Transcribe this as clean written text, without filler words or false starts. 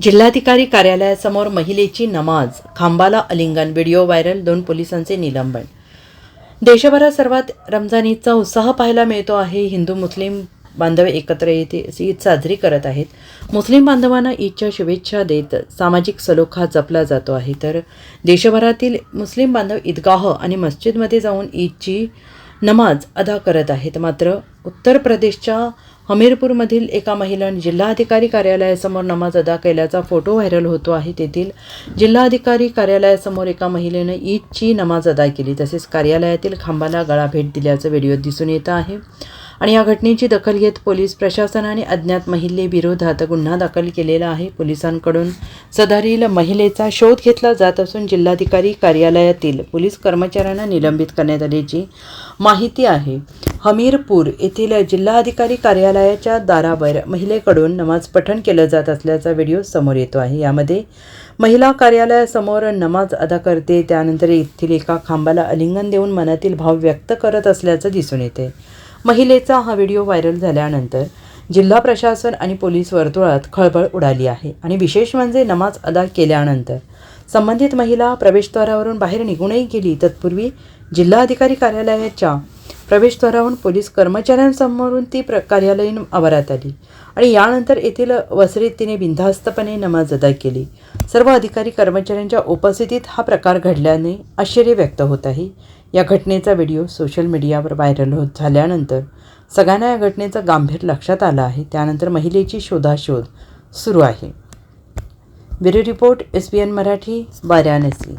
जिल्हाधिकारी कार्यालयासमोर महिलेची नमाज, खांबाला आलिंगन, व्हिडिओ व्हायरल, 2 पोलिसांचे निलंबन. देशभरात सर्वात रमजान ईदचा उत्साह पाहायला मिळतो आहे. हिंदू मुस्लिम बांधव एकत्र येते ईद साजरी करत आहेत. मुस्लिम बांधवांना ईदच्या शुभेच्छा देत सामाजिक सलोखा जपला जातो आहे. तर देशभरातील मुस्लिम बांधव ईदगाह आणि मस्जिदमध्ये जाऊन ईदची नमाज अदा करत आहेत. मात्र उत्तर प्रदेशच्या हमीरपूरमधील एका महिलेने जिल्हाधिकारी कार्यालयासमोर नमाज अदा केल्याचा फोटो व्हायरल होतो आहे. तेथील जिल्हाधिकारी कार्यालयासमोर एका महिलेने ईदची नमाज अदा केली. तसेच कार्यालयातील खांबाला गळा भेट दिल्याचं व्हिडिओ दिसून येत आहे. आणि या घटनेची दखल घेत पोलीस प्रशासनाने अज्ञात महिलेविरोधात गुन्हा दाखल केलेला आहे. पोलिसांकडून सदरील महिलेचा शोध घेतला जात असून जिल्हाधिकारी कार्यालयातील पोलीस कर्मचाऱ्यांना निलंबित करण्यात आल्याची माहिती आहे. हमीरपूर येथील जिल्हाधिकारी कार्यालयाच्या दारावर महिलेकडून नमाज पठण केलं जात असल्याचा व्हिडिओ समोर येतो आहे. यामध्ये महिला कार्यालयासमोर नमाज अदा करते, त्यानंतर येथील एका खांबाला आलिंगन देऊन मनातील भाव व्यक्त करत असल्याचं दिसून येते. महिलेचा हा व्हिडिओ व्हायरल झाल्यानंतर जिल्हा प्रशासन आणि पोलीस वर्तुळात खळबळ उडाली आहे. आणि विशेष म्हणजे नमाज अदा केल्यानंतर संबंधित महिला प्रवेशद्वारावरून बाहेर निघूनही गेली. तत्पूर्वी जिल्हाधिकारी कार्यालयाच्या प्रवेशद्वारावरून पोलीस कर्मचाऱ्यांसमोरून ती कार्यालयीन आवारात आली आणि यानंतर येथील वसरीत तिने बिनधास्तपणे नमाज अदा केली. सर्व अधिकारी कर्मचाऱ्यांच्या उपस्थितीत हा प्रकार घडल्याने आश्चर्य व्यक्त होत आहे. या घटनेचा व्हिडिओ सोशल मीडियावर व्हायरल होत झाल्यानंतर सगळ्यांना या घटनेचं गांभीर्य लक्षात आलं आहे. त्यानंतर महिलेची शोधाशोध सुरू आहे. Bureau report SBN Marathi, Varanasi.